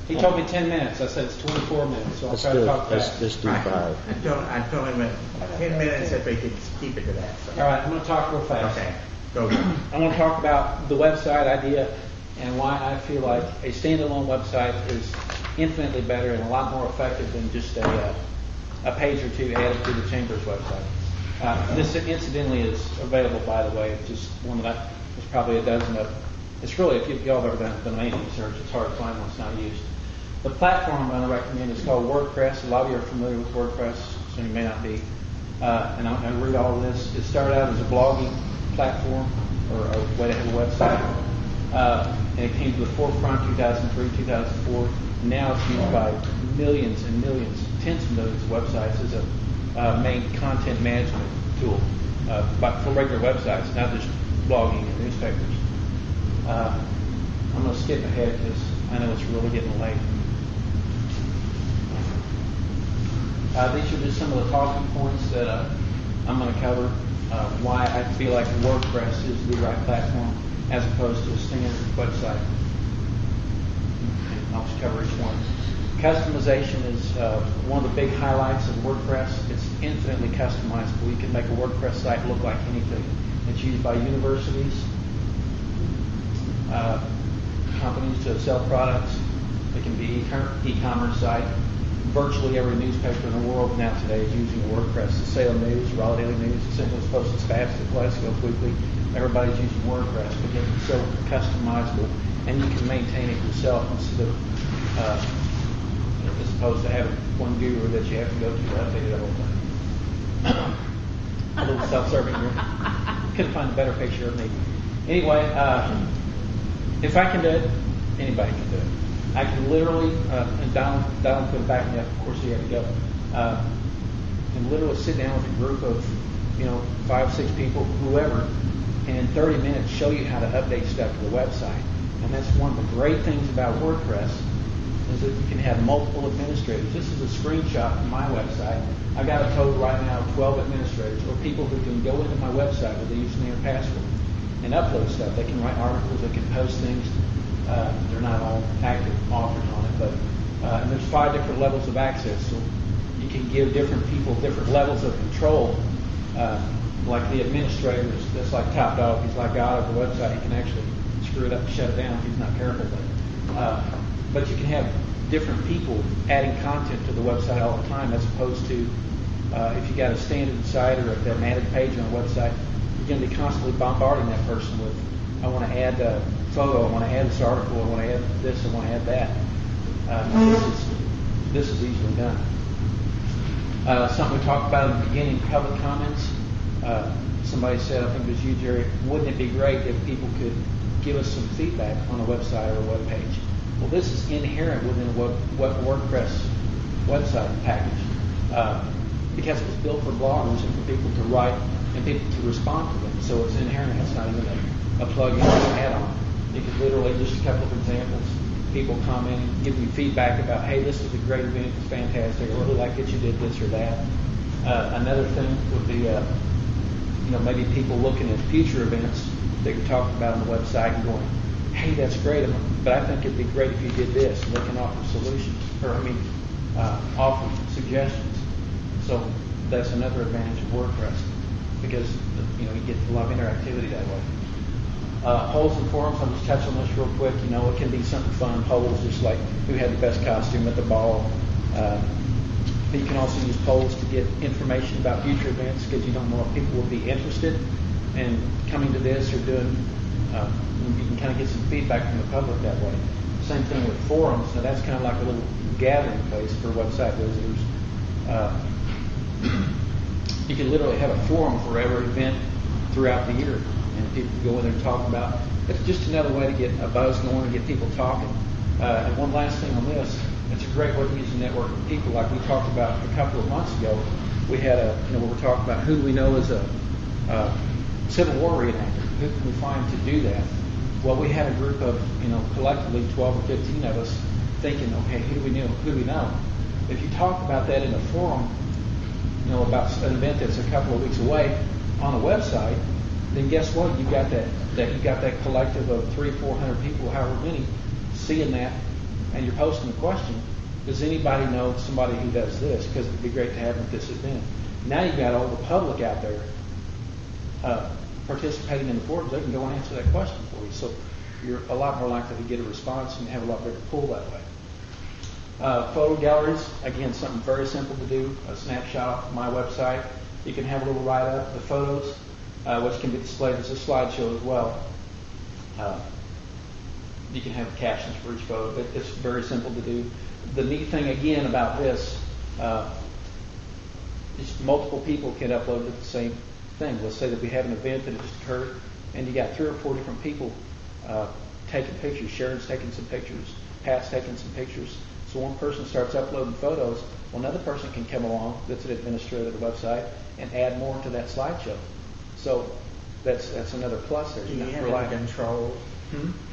He told me 10 minutes. I said it's 24 minutes, so I'll try to talk fast. Let's do 5. I told him 10 minutes if we could keep it to that. So. All right, I'm going to talk real fast. Okay, go. I want to talk about the website idea and why I feel like a standalone website is infinitely better and a lot more effective than just a page or two added to the Chamber's website. This incidentally is available, by the way. It's just one that there's probably a dozen of. It's really, if y'all have ever done any research, it's hard to find one that's not used. The platform I'm going to recommend is called WordPress. A lot of you are familiar with WordPress, so you may not be. And I'm going to read all of this. It started out as a blogging platform or a way to have a website. And it came to the forefront 2003, 2004. Now it's used by millions and millions, tens of millions of websites as a main content management tool but for regular websites, not just blogging and newspapers. I'm going to skip ahead because I know it's really getting late. These are just some of the talking points that I'm going to cover. Why I feel like WordPress is the right platform as opposed to a standard website. I'll just cover each one. Customization is one of the big highlights of WordPress. It's infinitely customizable. You can make a WordPress site look like anything. It's used by universities, companies to sell products. It can be e-commerce site. Virtually every newspaper in the world now today is using WordPress. The Salem News, Raleigh Daily News, the St. Louis Post Dispatch, the Glasgow Weekly. Everybody's using WordPress because it's so customizable, and you can maintain it yourself instead of as opposed to having one guru that you have to go to update it all the time. A little self-serving here. Couldn't find a better picture of me. Anyway, if I can do it, anybody can do it. I can literally, and Donald could back me up, of course he had to go, and literally sit down with a group of, 5, 6 people, whoever, and in 30 minutes show you how to update stuff to the website. And that's one of the great things about WordPress is that you can have multiple administrators. This is a screenshot from my website. I got a total right now of 12 administrators, or people who can go into my website with a username and password and upload stuff. They can write articles, they can post things. They're not all active authors on it, but and there's 5 different levels of access. So you can give different people different levels of control. Like the administrator that's like top dog. He's like God of the website. He can actually screw it up and shut it down if he's not careful. But you can have different people adding content to the website all the time, as opposed to if you got a standard site or an added page on a website, you're going to be constantly bombarding that person with, I want to add a photo, I want to add this article, I want to add this, I want to add that. This is easily done. Something we talked about in the beginning, public comments. Somebody said, I think it was you, Jerry, wouldn't it be great if people could give us some feedback on a website or a web page? Well, this is inherent within a WordPress website package because it was built for bloggers and for people to write and people to respond to them. So it's inherent. It's not even a plug-in or an add-on. You could literally, just a couple of examples, people commenting, giving you feedback about, hey, this was a great event, it's fantastic, I really like that you did this or that. Another thing would be, maybe people looking at future events that you're talking about on the website and going, hey, that's great, but I think it'd be great if you did this, and they can offer solutions, offer suggestions. So that's another advantage of WordPress because, you get a lot of interactivity that way. Polls and forums, I'll just touch on this real quick. It can be something fun, polls, just like who had the best costume at the ball. But you can also use polls to get information about future events because you don't know if people will be interested in coming to this or doing, you can kind of get some feedback from the public that way. Same thing with forums. Now that's kind of like a little gathering place for website visitors. You can literally have a forum for every event throughout the year, and people can go in there and talk about. It's just another way to get a buzz going and get people talking. And one last thing on this, it's a great way to use a network of people. Like we talked about a couple of months ago, we had we were talking about who do we know as a Civil War reenactor. Who can we find to do that? Well, we had a group of collectively 12 or 15 of us thinking, okay, who do we know? If you talk about that in a forum, about an event that's a couple of weeks away on a website, then guess what? You got that collective of 300 or 400 people, however many, seeing that, and you're posting a question, does anybody know somebody who does this? Because it'd be great to have them at this event. Now you've got all the public out there participating in the forums. They can go and answer that question for you. So you're a lot more likely to get a response and have a lot bigger pool that way. Photo galleries, again, something very simple to do. A snapshot off my website. You can have a little write-up, the photos, which can be displayed as a slideshow as well. You can have captions for each photo. It's very simple to do. The neat thing, again, about this is multiple people can upload the same thing. Let's say that we have an event that just occurred, and you got 3 or 4 different people taking pictures. Sharon's taking some pictures. Pat's taking some pictures. So one person starts uploading photos, well, another person can come along that's an administrator of the website and add more to that slideshow. So that's another plus there. Do you have any control?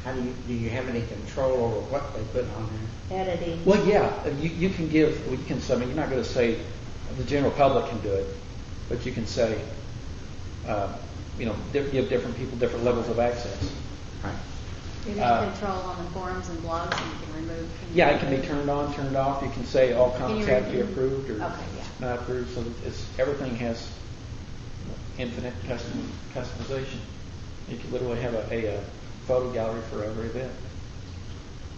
How do you have any control over what they put on there? Editing. Well, yeah, you can give. You can. I mean, you're not going to say the general public can do it, but you can say, give different people different levels of access. Right. Maybe control on the forums and blogs, and you can remove. Yeah, it can be turned on, turned off. You can say all comments have to be approved or not approved. So everything has infinite customization. You can literally have a photo gallery for every event.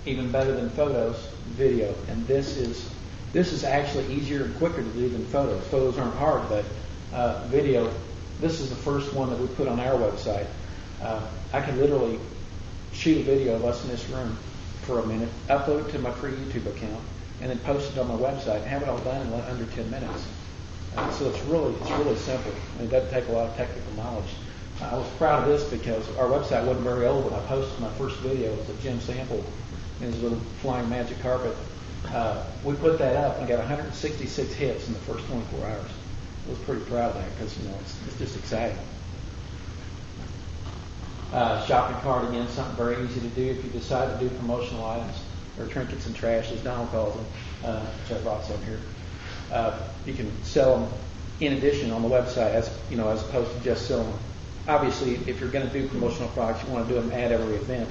Even better than photos, video. And this is actually easier and quicker to do than photos. Photos aren't hard, but video. This is the first one that we put on our website. I can literally shoot a video of us in this room for a minute, upload it to my free YouTube account, and then post it on my website and have it all done in under 10 minutes. So it's really simple. I mean, it doesn't take a lot of technical knowledge. I was proud of this because our website wasn't very old when I posted my first video. It was a Jim Sample in his little flying magic carpet. We put that up and I got 166 hits in the first 24 hours. I was pretty proud of that because it's just exciting. Shopping cart, again, something very easy to do if you decide to do promotional items or trinkets and trash, as Donald calls them, which I brought some here. You can sell them in addition on the website as opposed to just selling them. Obviously, if you're going to do promotional products, you want to do them at every event.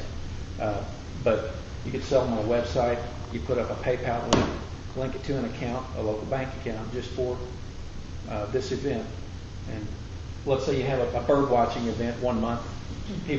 But you can sell them on a website. You put up a PayPal link it to an account, a local bank account, just for this event. And let's say you have a bird watching event 1 month.